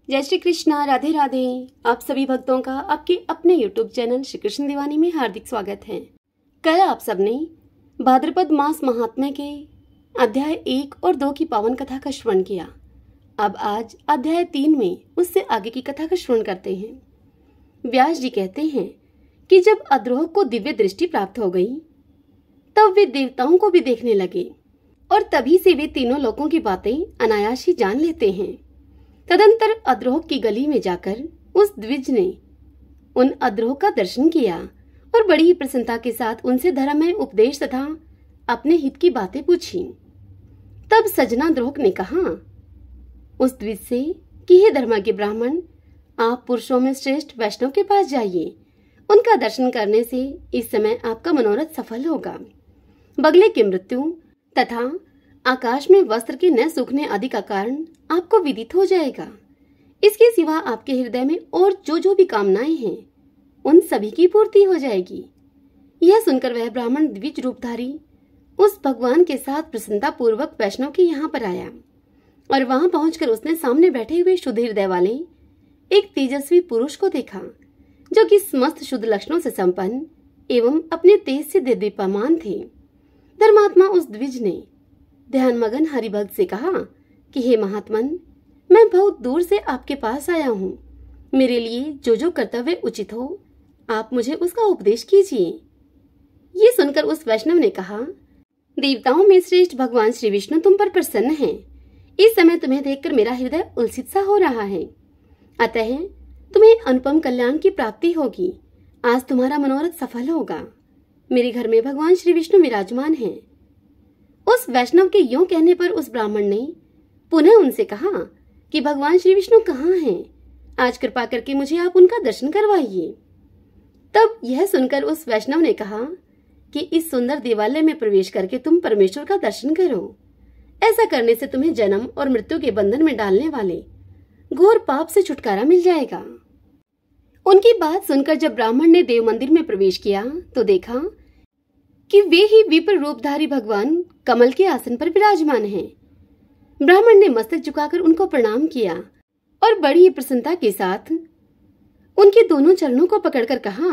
जय श्री कृष्णा, राधे राधे। आप सभी भक्तों का आपके अपने YouTube चैनल श्री कृष्ण दीवानी में हार्दिक स्वागत है। कल आप सबने भाद्रपद मास महात्म्य के अध्याय 1 और 2 की पावन कथा का श्रवण किया। अब आज अध्याय 3 में उससे आगे की कथा का श्रवण करते हैं। व्यास जी कहते हैं कि जब अद्रोह को दिव्य दृष्टि प्राप्त हो गई तब वे देवताओं को भी देखने लगे और तभी से वे तीनों लोकों की बातें अनायास ही जान लेते हैं। तदंतर अद्रोह की गली में जाकर उस द्विज ने उन अद्रोह का दर्शन किया और बड़ी ही प्रसन्नता के साथ उनसे धर्ममय उपदेश तथा अपने हित की बातें पूछी। तब सजना द्रोह ने कहा उस द्विज से कि हे धर्मज्ञ ब्राह्मण, आप पुरुषों में श्रेष्ठ वैष्णव के पास जाइए। उनका दर्शन करने से इस समय आपका मनोरथ सफल होगा। बगले की मृत्यु तथा आकाश में वस्त्र के न सूखने आदि का कारण आपको विदित हो जाएगा। इसके सिवा आपके हृदय में और जो भी कामनाएं हैं उन सभी की पूर्ति हो जाएगी। यह सुनकर वह ब्राह्मण द्विज रूपधारी उस भगवान के साथ प्रसन्नता पूर्वक वैष्णव के यहाँ पर आया और वहां पहुंचकर उसने सामने बैठे हुए शुद्ध हृदय वाले एक तेजस्वी पुरुष को देखा, जो कि समस्त शुद्ध लक्षणों से संपन्न एवं अपने तेज से दीप्यमान थे। धर्मात्मा उस द्विज ने ध्यान मगन हरिभक्त से कहा कि हे महात्मन, मैं बहुत दूर से आपके पास आया हूँ। मेरे लिए जो कर्तव्य उचित हो आप मुझे उसका उपदेश कीजिए। ये सुनकर उस वैष्णव ने कहा, देवताओं में श्रेष्ठ भगवान श्री विष्णु तुम पर प्रसन्न हैं। इस समय तुम्हें देखकर मेरा हृदय उल्सित सा हो रहा है, अतः तुम्हें अनुपम कल्याण की प्राप्ति होगी। आज तुम्हारा मनोरथ सफल होगा। मेरे घर में भगवान श्री विष्णु विराजमान हैं। उस वैष्णव के यूं कहने पर उस ब्राह्मण ने पुनः उनसे कहा कि भगवान श्री विष्णु कहाँ हैं? आज कृपा करके मुझे आप उनका दर्शन करवाइए। तब यह सुनकर उस वैष्णव ने कहा कि इस सुंदर देवालय में प्रवेश करके तुम परमेश्वर का दर्शन करो। ऐसा करने से तुम्हें जन्म और मृत्यु के बंधन में डालने वाले घोर पाप से छुटकारा मिल जाएगा। उनकी बात सुनकर जब ब्राह्मण ने देव मंदिर में प्रवेश किया तो देखा कि वे ही विप्र रूपधारी भगवान कमल के आसन पर विराजमान हैं। ब्राह्मण ने मस्तक झुकाकर उनको प्रणाम किया और बड़ी ही प्रसन्नता के साथ उनके दोनों चरणों को पकड़कर कहा,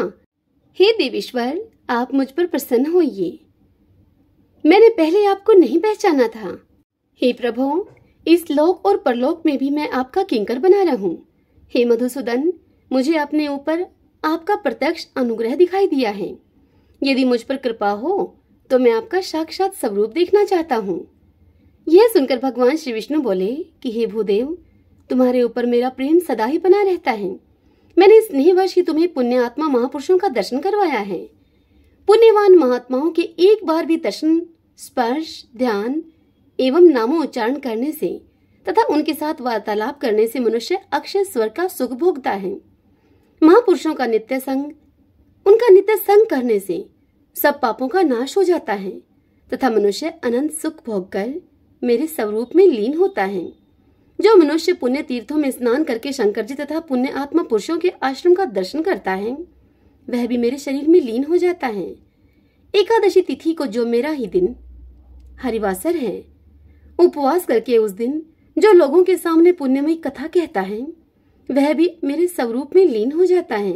हे देवेश्वर, आप मुझ पर प्रसन्न होइए। मैंने पहले आपको नहीं पहचाना था। हे प्रभु, इस लोक और परलोक में भी मैं आपका किंकर बना रहूं। हे मधुसूदन, मुझे अपने ऊपर आपका प्रत्यक्ष अनुग्रह दिखाई दिया है। यदि मुझ पर कृपा हो तो मैं आपका साक्षात स्वरूप देखना चाहता हूँ। यह सुनकर भगवान श्री विष्णु बोले कि हे भूदेव, तुम्हारे ऊपर मेरा प्रेम सदा ही बना रहता है। मैंने स्नेहवश ही तुम्हें पुण्य आत्मा महापुरुषों का दर्शन करवाया है। पुण्यवान महात्माओं के एक बार भी दर्शन, स्पर्श, ध्यान एवं नामोच्चारण करने से तथा उनके साथ वार्तालाप करने से मनुष्य अक्षय स्वर्ग का सुख भोगता है। महापुरुषों का नित्य संग, उनका नित्य संग करने से सब पापों का नाश हो जाता है तथा मनुष्य अनंत सुख भोगकर मेरे स्वरूप में लीन होता है। जो मनुष्य पुण्य तीर्थों में स्नान करके शंकर जी तथा पुण्य आत्मा पुरुषों के आश्रम का दर्शन करता है वह भी मेरे शरीर में लीन हो जाता है। एकादशी तिथि को जो मेरा ही दिन हरिवासर है, उपवास करके उस दिन जो लोगों के सामने पुण्यमयी कथा कहता है वह भी मेरे स्वरूप में लीन हो जाता है।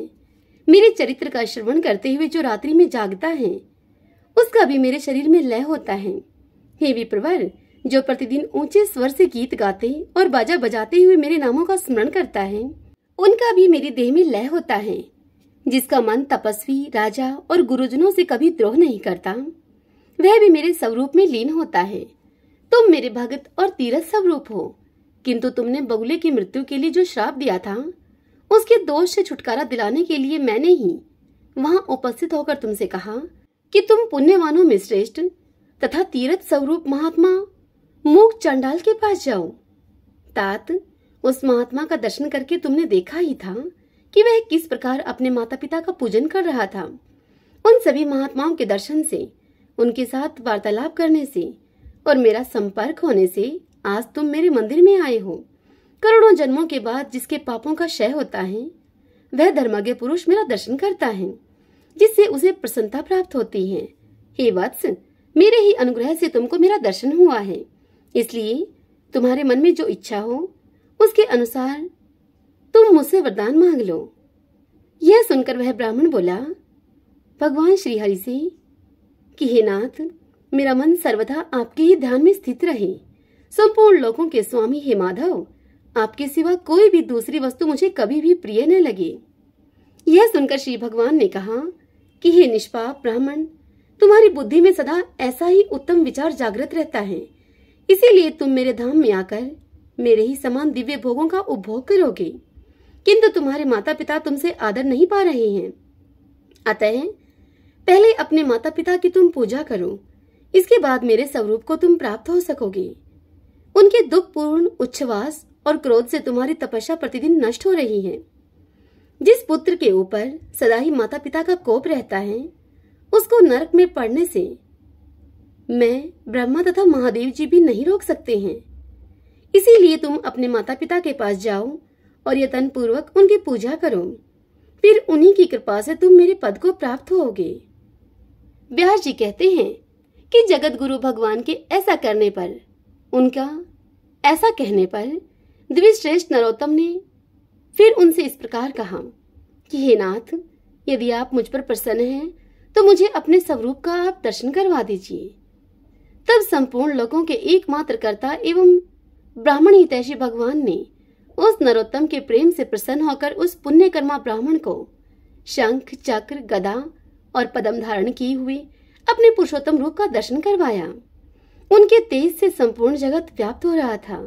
मेरे चरित्र का श्रवण करते हुए जो रात्रि में जागता है उसका भी मेरे शरीर में लय होता है। हे विप्रवर, जो प्रतिदिन ऊंचे स्वर से गीत गाते और बाजा बजाते हुए मेरे नामों का स्मरण करता है उनका भी मेरी देह में लय होता है। जिसका मन तपस्वी, राजा और गुरुजनों से कभी द्रोह नहीं करता वह भी मेरे स्वरूप में लीन होता है। तुम मेरे भगत और तीरथ स्वरूप हो, किंतु तुमने बगुले की मृत्यु के लिए जो श्राप दिया था उसके दोष से छुटकारा दिलाने के लिए मैंने ही वहां उपस्थित होकर तुमसे कहा कि तुम पुण्यवानों में श्रेष्ठ तथा तीर्थ स्वरूप महात्मा मूक चंडाल के पास जाओ। तात, उस महात्मा का दर्शन करके तुमने देखा ही था कि वह किस प्रकार अपने माता पिता का पूजन कर रहा था। उन सभी महात्माओं के दर्शन से, उनके साथ वार्तालाप करने से और मेरा संपर्क होने से आज तुम मेरे मंदिर में आए हो। करोड़ों जन्मों के बाद जिसके पापों का क्षय होता है वह धर्मज्ञ पुरुष मेरा दर्शन करता है, जिससे उसे प्रसन्नता प्राप्त होती है। हे वत्स, मेरे ही अनुग्रह से तुमको मेरा दर्शन हुआ है, इसलिए तुम्हारे मन में जो इच्छा हो उसके अनुसार तुम मुझसे वरदान मांग लो। यह सुनकर वह ब्राह्मण बोला भगवान श्री हरि से कि हे नाथ, मेरा मन सर्वथा आपके ही ध्यान में स्थित रहे। संपूर्ण लोकों के स्वामी हे माधव, आपके सिवा कोई भी दूसरी वस्तु मुझे कभी भी प्रिय न लगे। यह सुनकर श्री भगवान ने कहा कि हे निष्पाप ब्राह्मण, तुम्हारी बुद्धि में सदा ऐसा ही उत्तम विचार जागृत रहता है, इसीलिए तुम मेरे धाम में आकर मेरे ही समान दिव्य भोगों का उपभोग करोगे। किंतु तुम्हारे माता पिता तुमसे आदर नहीं पा रहे हैं, अतः पहले अपने माता पिता की तुम पूजा करो, इसके बाद मेरे स्वरूप को तुम प्राप्त हो सकोगे। उनके दुखपूर्ण उच्छ्वास और क्रोध से तुम्हारी तपस्या प्रतिदिन नष्ट हो रही है। जिस पुत्र के ऊपर सदा ही माता पिता का कोप रहता है, उसको नरक में पड़ने से मैं, ब्रह्मा तथा महादेव जी भी नहीं रोक सकते हैं। इसीलिए तुम अपने माता पिता के पास जाओ और यत्न पूर्वक उनकी पूजा करो, फिर उन्हीं की कृपा से तुम मेरे पद को प्राप्त होगे। व्यास जी कहते हैं कि जगत गुरु भगवान के ऐसा करने पर, उनका ऐसा कहने पर द्विश्रेष्ठ नरोत्तम ने फिर उनसे इस प्रकार कहा कि हे नाथ, यदि आप मुझ पर प्रसन्न हैं तो मुझे अपने स्वरूप का आप दर्शन करवा दीजिए। तब संपूर्ण लोकों के एकमात्र कर्ता एवं ब्राह्मण हितैषी भगवान ने उस नरोत्तम के प्रेम से प्रसन्न होकर उस पुण्यकर्मा ब्राह्मण को शंख, चक्र, गदा और पद्म धारण किए हुए अपने पुरुषोत्तम रूप का दर्शन करवाया। उनके तेज से संपूर्ण जगत व्याप्त हो रहा था।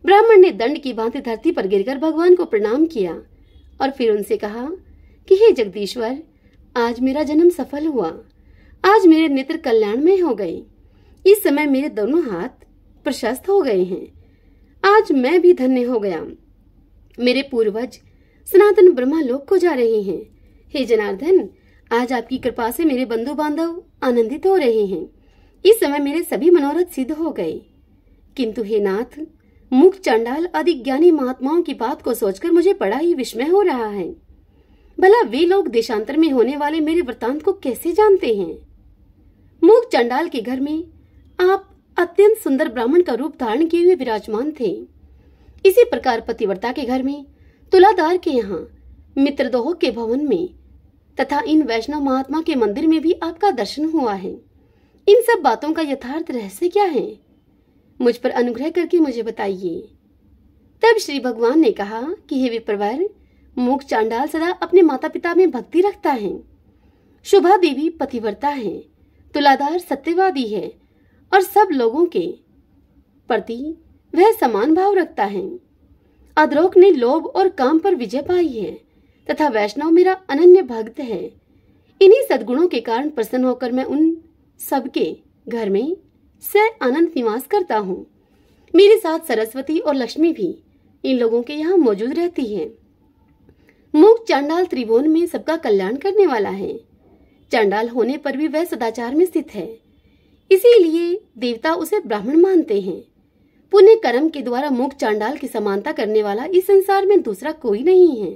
ब्राह्मण ने दंड की भांति धरती पर गिरकर भगवान को प्रणाम किया और फिर उनसे कहा कि हे जगदीश्वर, आज मेरा जन्म सफल हुआ, आज मेरे नेत्र कल्याणमय हो गए। इस समय मेरे दोनों हाथ प्रशस्त हो गए हैं। आज मैं भी धन्य हो गया। मेरे पूर्वज सनातन ब्रह्मालोक को जा रहे हैं। हे जनार्दन, आज आपकी कृपा से मेरे बंधु बांधव आनंदित हो रहे हैं। इस समय मेरे सभी मनोरथ सिद्ध हो गए। किंतु हे नाथ, मुख चांडाल आदि ज्ञानी महात्माओं की बात को सोचकर मुझे बड़ा ही विस्मय हो रहा है। भला वे लोग देशांतर में होने वाले मेरे वृत्तांत को कैसे जानते हैं? मुख चांडाल के घर में आप अत्यंत सुंदर ब्राह्मण का रूप धारण किए हुए विराजमान थे। इसी प्रकार पतिव्रता के घर में, तुलादार के यहाँ, मित्रदोह के भवन में तथा इन वैष्णव महात्मा के मंदिर में भी आपका दर्शन हुआ है। इन सब बातों का यथार्थ रहस्य क्या है? मुझ पर अनुग्रह करके मुझे बताइए। तब श्री भगवान ने कहा कि हे विप्रवर, मुख चांडाल सदा अपने माता पिता में भक्ति रखता है। शुभा देवी पतिव्रता है, तुलादार सत्यवादी है और सब लोगों के प्रति वह समान भाव रखता है। अद्रोक ने लोभ और काम पर विजय पाई है तथा वैष्णव मेरा अनन्य भक्त है। इन्हीं सद्गुणों के कारण प्रसन्न होकर मैं उन सबके घर में से आनंद निवास करता हूँ। मेरे साथ सरस्वती और लक्ष्मी भी इन लोगों के यहाँ मौजूद रहती है। मुख चांडाल त्रिभुवन में सबका कल्याण करने वाला है। चांडाल होने पर भी वह सदाचार में स्थित है, इसीलिए देवता उसे ब्राह्मण मानते हैं। पुण्य कर्म के द्वारा मुख चांडाल की समानता करने वाला इस संसार में दूसरा कोई नहीं है।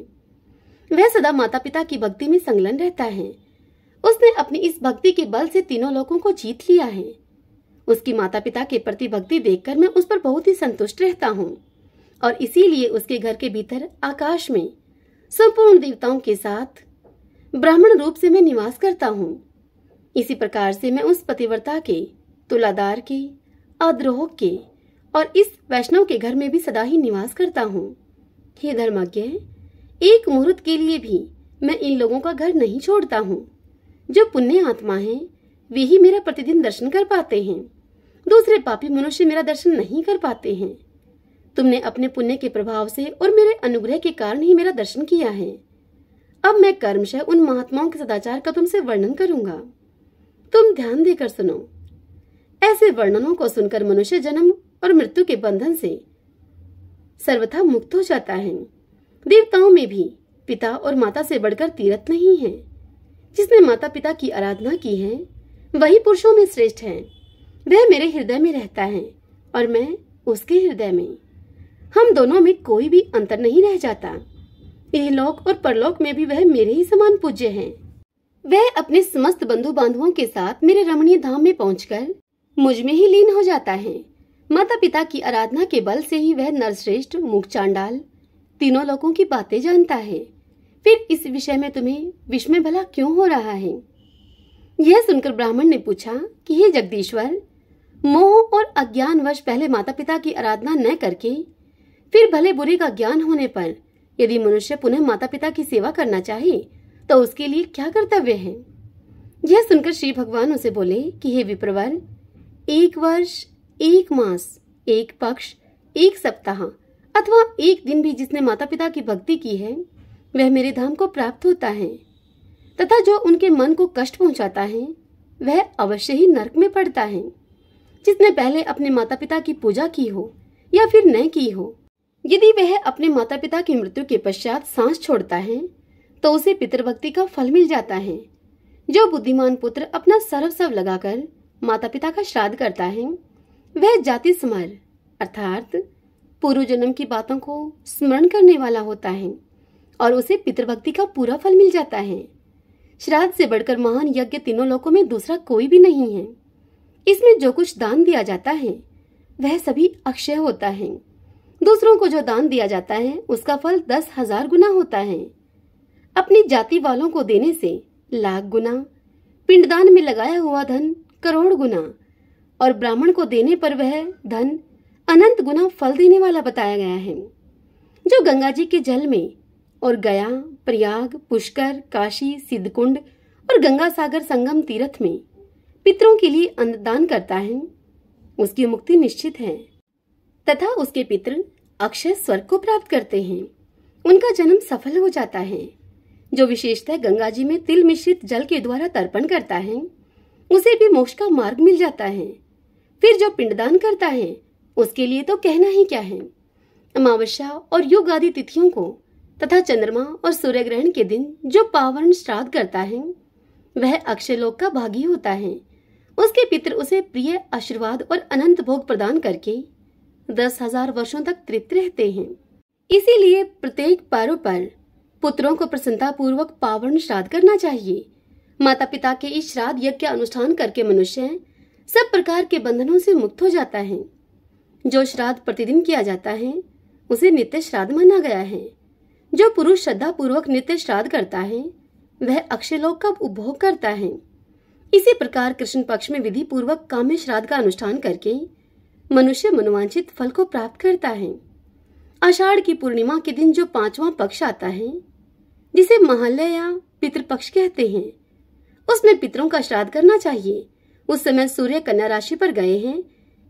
वह सदा माता पिता की भक्ति में संलग्न रहता है। उसने अपनी इस भक्ति के बल से तीनों लोकों को जीत लिया है। उसकी माता पिता के प्रति भक्ति देखकर मैं उस पर बहुत ही संतुष्ट रहता हूँ और इसीलिए उसके घर के भीतर आकाश में संपूर्ण देवताओं के साथ ब्राह्मण रूप से मैं निवास करता हूँ। इसी प्रकार से मैं उस पतिव्रता के, तुलादार के, अद्रोह के और इस वैष्णव के घर में भी सदा ही निवास करता हूँ। हे धर्मज्ञ, एक मुहूर्त के लिए भी मैं इन लोगों का घर नहीं छोड़ता हूँ। जो पुण्य आत्मा हैं, वे ही मेरा प्रतिदिन दर्शन कर पाते हैं। दूसरे पापी मनुष्य मेरा दर्शन नहीं कर पाते हैं। तुमने अपने पुण्य के प्रभाव से और मेरे अनुग्रह के कारण ही मेरा दर्शन किया है। अब मैं कर्मशः उन महात्माओं के सदाचार का तुमसे वर्णन करूंगा। तुम ध्यान देकर सुनो। ऐसे वर्णनों को सुनकर मनुष्य जन्म और मृत्यु के बंधन से सर्वथा मुक्त हो जाता है। देवताओं में भी पिता और माता से बढ़कर तीर्थ नहीं है। जिसने माता पिता की आराधना की है, वही पुरुषों में श्रेष्ठ है। वह मेरे हृदय में रहता है और मैं उसके हृदय में। हम दोनों में कोई भी अंतर नहीं रह जाता। इहलोक और परलोक में भी वह मेरे ही समान पूज्य है। वह अपने समस्त बंधु बांधवों के साथ मेरे रमणीय धाम में पहुंचकर मुझ में ही लीन हो जाता है। माता पिता की आराधना के बल से ही वह नरश्रेष्ठ, मुख चांडाल, तीनों लोगों की बातें जानता है, फिर इस विषय में तुम्हें विस्मय भला क्यों हो रहा है? यह सुनकर ब्राह्मण ने पूछा कि हे जगदीश्वर, मोह और अज्ञानवश पहले माता पिता की आराधना न करके फिर भले बुरे का ज्ञान होने पर यदि मनुष्य पुनः माता पिता की सेवा करना चाहे तो उसके लिए क्या कर्तव्य है? यह सुनकर श्री भगवान उसे बोले कि हे विप्रवर, 1 वर्ष, 1 मास, 1 पक्ष, 1 सप्ताह अथवा 1 दिन भी जिसने माता पिता की भक्ति की है वह मेरे धाम को प्राप्त होता है, तथा जो उनके मन को कष्ट पहुंचाता है वह अवश्य ही नरक में पड़ता है। जिसने पहले अपने माता पिता की पूजा की हो या फिर न की हो, यदि वह अपने माता पिता की मृत्यु के पश्चात सांस छोड़ता है तो उसे पितृभक्ति का फल मिल जाता है। जो बुद्धिमान पुत्र अपना सर्वस्व लगाकर माता पिता का श्राद्ध करता है वह जाति स्मर अर्थात पूर्व जन्म की बातों को स्मरण करने वाला होता है और उसे पितृभक्ति का पूरा फल मिल जाता है। श्राद्ध से बढ़कर महान यज्ञ तीनों लोकों में दूसरा कोई भी नहीं है। इसमें जो कुछ दान दिया जाता है वह सभी अक्षय होता है। दूसरों को जो दान दिया जाता है उसका फल 10,000 गुना होता है। अपनी जाति वालों को देने से लाख गुना, पिंडदान में लगाया हुआ धन करोड़ गुना और ब्राह्मण को देने पर वह धन अनंत गुना फल देने वाला बताया गया है। जो गंगा जी के जल में और गया, प्रयाग, पुष्कर, काशी, सिद्धकुंड और गंगा सागर संगम तीर्थ में पितरों के लिए अन्नदान करता है उसकी मुक्ति निश्चित है तथा उसके पितृ अक्षय स्वर्ग को प्राप्त करते हैं। उनका जन्म सफल हो जाता है। जो विशेषतः गंगा जी में तिल मिश्रित जल के द्वारा तर्पण करता है उसे भी मोक्ष का मार्ग मिल जाता है। फिर जो पिंडदान करता है उसके लिए तो कहना ही क्या है। अमावस्या और युग आदि तिथियों को तथा चंद्रमा और सूर्य ग्रहण के दिन जो पावन श्राद्ध करता है वह अक्षय लोक का भागी होता है। उसके पितृ उसे प्रिय आशीर्वाद और अनंत भोग प्रदान करके 10,000 वर्षों तक तृप्त रहते हैं। इसीलिए प्रत्येक पर्व पर पुत्रों को प्रसन्नता पूर्वक पावन श्राद्ध करना चाहिए। माता पिता के इस श्राद्ध यज्ञ का अनुष्ठान करके मनुष्य सब प्रकार के बंधनों से मुक्त हो जाता है। जो श्राद्ध प्रतिदिन किया जाता है उसे नित्य श्राद्ध माना गया है। जो पुरुष श्रद्धा पूर्वक नित्य श्राद्ध करता है वह अक्षय लोक का उपभोग करता है। इसी प्रकार कृष्ण पक्ष में विधि पूर्वक काम्य श्राद्ध का अनुष्ठान करके मनुष्य मनोवांछित फल को प्राप्त करता है। आषाढ़ की पूर्णिमा के दिन जो 5वां पक्ष आता है जिसे महालय या पितृपक्ष कहते हैं उसमें पितरों का श्राद्ध करना चाहिए। उस समय सूर्य कन्या राशि पर गए हैं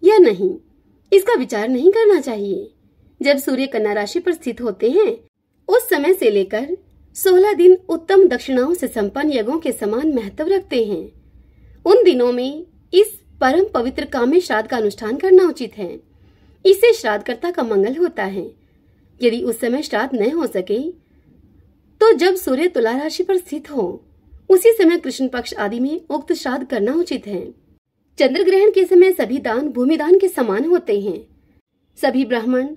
या नहीं इसका विचार नहीं करना चाहिए। जब सूर्य कन्या राशि पर स्थित होते हैं उस समय से लेकर 16 दिन उत्तम दक्षिणाओं से संपन्न यज्ञों के समान महत्व रखते हैं। उन दिनों में इस परम पवित्र काम्य श्राद्ध का अनुष्ठान करना उचित है। इससे श्राद्धकर्ता का मंगल होता है। यदि उस समय श्राद्ध न हो सके तो जब सूर्य तुला राशि पर स्थित हो उसी समय कृष्ण पक्ष आदि में उक्त श्राद्ध करना उचित है। चंद्र ग्रहण के समय सभी दान भूमिदान के समान होते हैं। सभी ब्राह्मण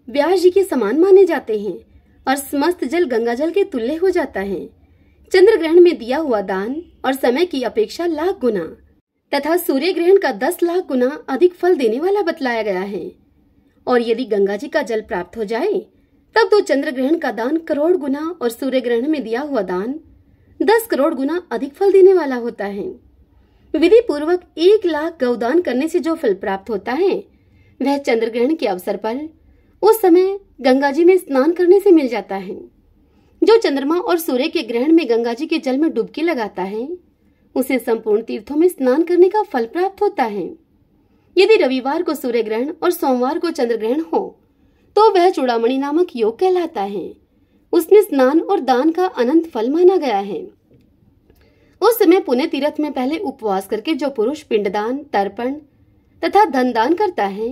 व्यास जी के समान माने जाते हैं और समस्त जल गंगा जल के तुल्य हो जाता है। चंद्र ग्रहण में दिया हुआ दान और समय की अपेक्षा लाख गुना तथा सूर्य ग्रहण का 10 लाख गुना अधिक फल देने वाला बतलाया गया है। और यदि गंगा जी का जल प्राप्त हो जाए तब तो चंद्र ग्रहण का दान करोड़ गुना और सूर्य ग्रहण में दिया हुआ दान 10 करोड़ गुना अधिक फल देने वाला होता है। विधि पूर्वक 1 लाख गौदान करने से जो फल प्राप्त होता है वह चंद्र ग्रहण के अवसर पर उस समय गंगा जी में स्नान करने से मिल जाता है। जो चंद्रमा और सूर्य के ग्रहण में गंगा जी के जल में डुबकी लगाता है उसे संपूर्ण तीर्थों में स्नान करने का फल प्राप्त होता है। यदि रविवार को सूर्य ग्रहण और सोमवार को चंद्र ग्रहण हो तो वह चूड़ामणि नामक योग कहलाता है। उसमें स्नान और दान का अनंत फल माना गया है। उस समय पुण्य तीर्थ में पहले उपवास करके जो पुरुष पिंडदान, तर्पण तथा धन दान करता है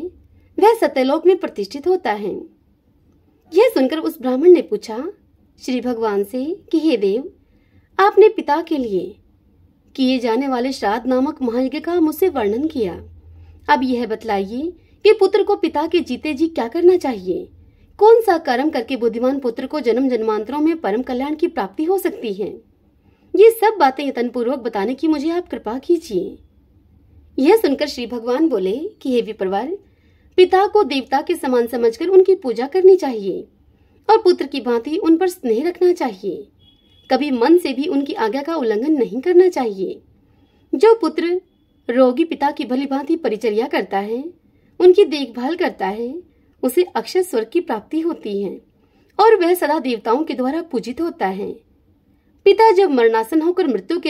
वह सत्यलोक में प्रतिष्ठित होता है। यह सुनकर उस ब्राह्मण ने पूछा श्री भगवान से कि हे देव, आपने पिता के लिए किए जाने वाले श्राद्ध नामक महायज्ञ का मुझसे वर्णन किया। अब यह बतलाइए कि पुत्र को पिता के जीते जी क्या करना चाहिए। कौन सा कर्म करके बुद्धिमान पुत्र को जन्म जन्मांतरों में परम कल्याण की प्राप्ति हो सकती है। ये सब बातें यत्नपूर्वक बताने की मुझे आप कृपा कीजिए। यह सुनकर श्री भगवान बोले कि हे विप्रवर, पिता को देवता के समान समझकर उनकी पूजा करनी चाहिए। और पुत्र की भांति उन पर स्नेह रखना चाहिए। कभी मन से भी उनकी आज्ञा का उल्लंघन नहीं करना चाहिए। जो पुत्र रोगी पिता की भली भांति परिचर्या करता है, उनकी देखभाल करता है, उसे अक्षय स्वर्ग की प्राप्ति होती है और वह सदा देवताओं के द्वारा पूजित होता है। पिता जब मरणासन होकर मृत्यु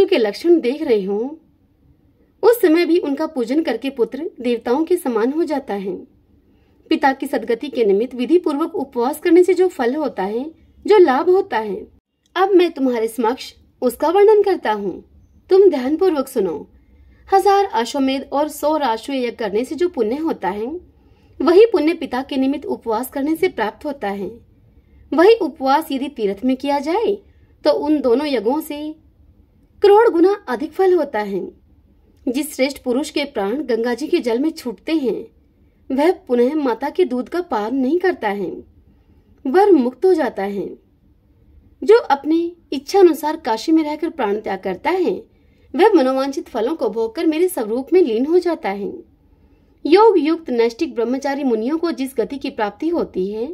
के लक्षण देख रहे हों, उस समय भी उनका पूजन करके पुत्र देवताओं के समान हो जाता है। पिता की सदगति के निमित्त विधि पूर्वक उपवास करने से जो फल होता है, जो लाभ होता है, अब मैं तुम्हारे समक्ष उसका वर्णन करता हूँ। तुम ध्यान पूर्वक सुनो। 1000 अश्वमेध और 100 राष्ट्र यज्ञ करने से जो पुण्य होता है, वही पुण्य पिता के निमित्त उपवास करने से प्राप्त होता है। वही उपवास यदि तीर्थ में किया जाए तो उन दोनों यज्ञों से करोड़ गुना अधिक फल होता है। जिस श्रेष्ठ पुरुष के प्राण गंगा जी के जल में छूटते हैं, वह पुनः माता के दूध का पान नहीं करता है, वह मुक्त हो जाता है। जो अपने इच्छा अनुसार काशी में रहकर प्राण त्याग करता है, वह मनोवांछित फलों को भोगकर मेरे स्वरूप में लीन हो जाता है। योग युक्त नैष्ठिक ब्रह्मचारी मुनियों को जिस गति की प्राप्ति होती है,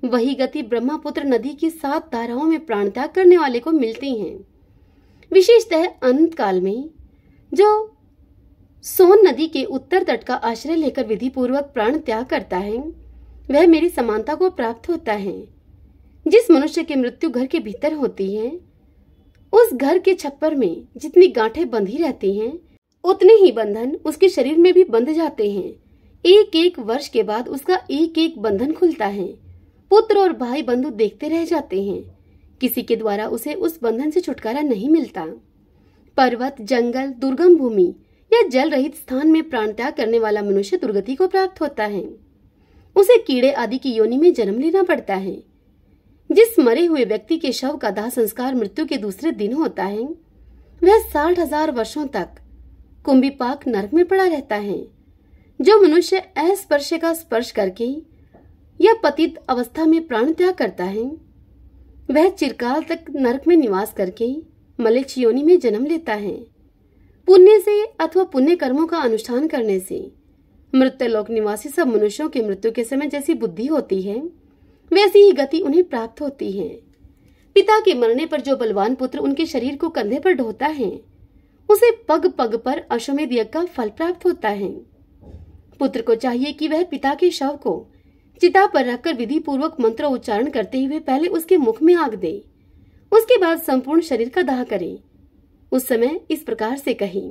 वही गति ब्रह्मपुत्र नदी की 7 धाराओं में प्राण त्याग करने वाले को मिलती है। विशेषतः अनंत काल में जो सोन नदी के उत्तर तट का आश्रय लेकर विधि पूर्वक प्राण त्याग करता है, वह मेरी समानता को प्राप्त होता है। जिस मनुष्य की मृत्यु घर के भीतर होती है, उस घर के छप्पर में जितनी गांठें बंधी रहती हैं, उतने ही बंधन उसके शरीर में भी बंध जाते हैं। एक एक वर्ष के बाद उसका एक एक बंधन खुलता है। पुत्र और भाई बंधु देखते रह जाते हैं। किसी के द्वारा उसे उस बंधन से छुटकारा नहीं मिलता। पर्वत, जंगल, दुर्गम भूमि या जल रहित स्थान में प्राण त्याग करने वाला मनुष्य दुर्गति को प्राप्त होता है। उसे कीड़े आदि की योनि में जन्म लेना पड़ता है। जिस मरे हुए व्यक्ति के शव का दाह संस्कार मृत्यु के दूसरे दिन होता है, वह 60,000 वर्षों तक कुंभीपाक नरक में पड़ा रहता है। जो मनुष्य अस्पर्श का स्पर्श करके या पतित अवस्था में प्राण त्याग करता है, वह चिरकाल तक नरक में निवास करके मलेच्छ योनि में जन्म लेता है। पुण्य से अथवा पुण्य कर्मों का अनुष्ठान करने से मृत्युलोक निवासी सब मनुष्यों की मृत्यु के समय जैसी बुद्धि होती है, वैसी ही गति उन्हें प्राप्त होती है। पिता के मरने पर जो बलवान पुत्र उनके शरीर को कंधे पर ढोता है, उसे पग पग पर अश्वमेध यज्ञ का फल प्राप्त होता है। पुत्र को चाहिए कि वह पिता के शव को चिता पर रखकर विधि पूर्वक मंत्र उच्चारण करते हुए पहले उसके मुख में आग दे, उसके बाद संपूर्ण शरीर का दाह करे। उस समय इस प्रकार से कहे,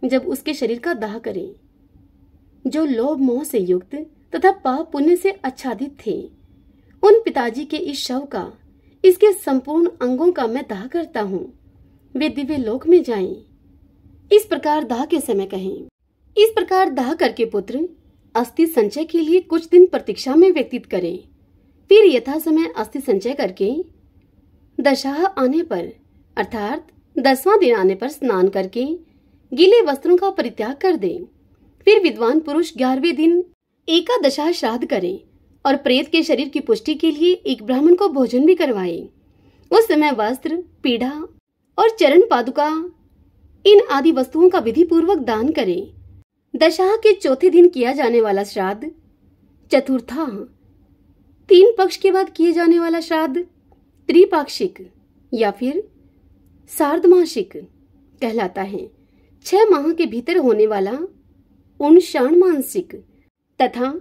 जब उसके शरीर का दाह करे, जो लोभ मोह से युक्त तथा पाप पुण्य से आच्छादित थे, उन पिताजी के इस शव का, इसके संपूर्ण अंगों का मैं दाह करता हूँ, वे दिव्य लोक में जाएं। इस प्रकार दाह के समय कहें। इस प्रकार दाह करके पुत्र अस्थि संचय के लिए कुछ दिन प्रतीक्षा में व्यतीत करें। फिर यथा समय अस्थि संचय करके दशाह आने पर अर्थात 10वां दिन आने पर स्नान करके गीले वस्त्रों का परित्याग कर दे। फिर विद्वान पुरुष 11वें दिन एकादशाह श्राद्ध करे और प्रेत के शरीर की पुष्टि के लिए एक ब्राह्मण को भोजन भी करवाए। उस समय वस्त्र, पीढ़ा और चरण पादुका इन आदि वस्तुओं का विधि पूर्वक दान करे। दशाह के चौथे दिन किया जाने वाला श्राद्ध चतुर्थाह, 3 पक्ष के बाद किए जाने वाला श्राद्ध त्रिपाक्षिक या फिर सार्धमासिक कहलाता है। 6 माह के भीतर होने वाला षाण्मासिक तथा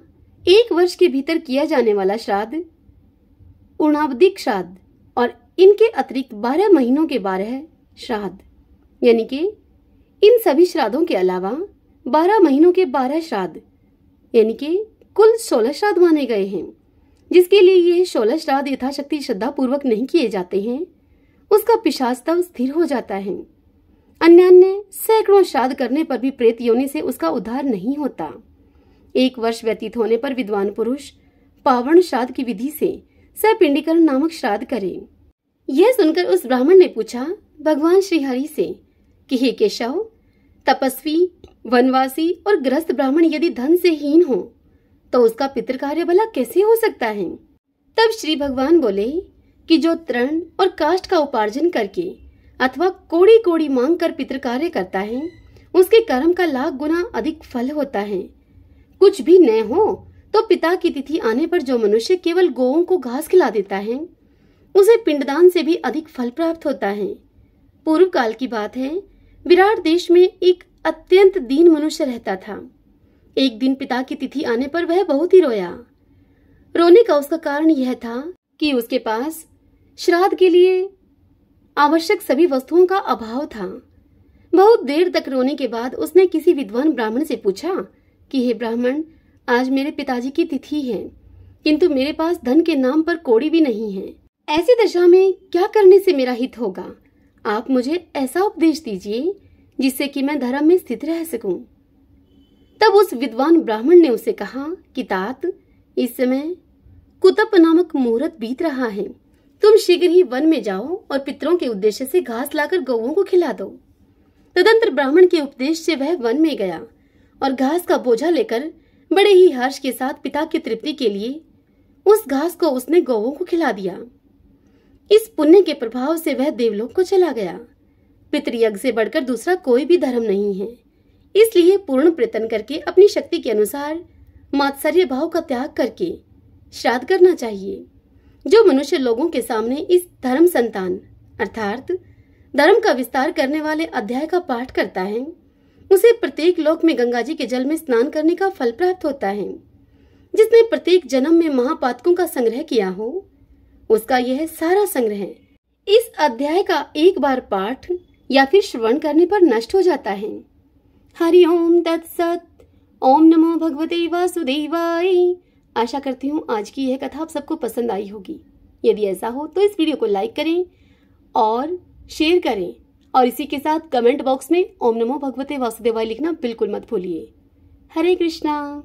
1 वर्ष के भीतर किया जाने वाला श्राद्ध ऊणावधिक श्राद्ध और इनके अतिरिक्त 12 महीनों के 12 श्राद्ध, यानी कि इन सभी श्राद्धों के अलावा 12 महीनों के 12 श्राद्ध, यानी कि कुल 16 श्राद्ध माने गए हैं। जिसके लिए ये 16 श्राद्ध यथाशक्ति श्रद्धा पूर्वक नहीं किए जाते हैं, उसका पिशाच तब स्थिर हो जाता है। अन्य सैकड़ों श्राद्ध करने पर भी प्रेत योनि से उसका उद्धार नहीं होता। 1 वर्ष व्यतीत होने पर विद्वान पुरुष पावण श्राद्ध की विधि से सपिंडीकरण नामक श्राद्ध करे। यह सुनकर उस ब्राह्मण ने पूछा भगवान श्री हरि से कि हे केशव, तपस्वी, वनवासी और गृहस्थ ब्राह्मण यदि धन से हीन हो तो उसका पितृ कार्य भला कैसे हो सकता है? तब श्री भगवान बोले कि जो तृण और काष्ठ का उपार्जन करके अथवा कोड़ी कोड़ी मांग कर पितृ कार्य करता है, उसके कर्म का लाख गुना अधिक फल होता है। कुछ भी न हो तो पिता की तिथि आने पर जो मनुष्य केवल गौओं को घास खिला देता है उसे पिंडदान से भी अधिक फल प्राप्त होता है। पूर्व काल की बात है, विराट देश में एक अत्यंत दीन मनुष्य रहता था। एक दिन पिता की तिथि आने पर वह बहुत ही रोया। रोने का उसका कारण यह था कि उसके पास श्राद्ध के लिए आवश्यक सभी वस्तुओं का अभाव था। बहुत देर तक रोने के बाद उसने किसी विद्वान ब्राह्मण से पूछा कि हे ब्राह्मण, आज मेरे पिताजी की तिथि है, किंतु मेरे पास धन के नाम पर कौड़ी भी नहीं है। ऐसी दशा में क्या करने से मेरा हित होगा? आप मुझे ऐसा उपदेश दीजिए जिससे कि मैं धर्म में स्थित रह सकूं। तब उस विद्वान ब्राह्मण ने उसे कहा कि तात, इस समय कुतप नामक मुहूर्त बीत रहा है। तुम शीघ्र ही वन में जाओ और पितरों के उद्देश्य से घास लाकर गौओं को खिला दो। तदंतर ब्राह्मण के उपदेश से वह वन में गया और घास का बोझा लेकर बड़े ही हर्ष के साथ पिता की तृप्ति के लिए उस घास को उसने गौओं को खिला दिया। इस पुण्य के प्रभाव से वह देवलोक को चला गया। पितृयज्ञ से बढ़कर दूसरा कोई भी धर्म नहीं है, इसलिए पूर्ण प्रयत्न करके अपनी शक्ति के अनुसार मात्सर्य भाव का त्याग करके श्राद्ध करना चाहिए। जो मनुष्य लोगों के सामने इस धर्म संतान अर्थात धर्म का विस्तार करने वाले अध्याय का पाठ करता है, उसे प्रत्येक लोक में गंगा जी के जल में स्नान करने का फल प्राप्त होता है। जिसने प्रत्येक जन्म में महापातकों का संग्रह किया हो, उसका यह सारा संग्रह इस अध्याय का एक बार पाठ या फिर श्रवण करने पर नष्ट हो जाता है। हरि ओम तत्सत। ओम नमो भगवते वासुदेवाय। आशा करती हूँ आज की यह कथा आप सबको पसंद आई होगी। यदि ऐसा हो तो इस वीडियो को लाइक करें और शेयर करें, और इसी के साथ कमेंट बॉक्स में ओम नमो भगवते वासुदेवाय लिखना बिल्कुल मत भूलिए। हरे कृष्णा।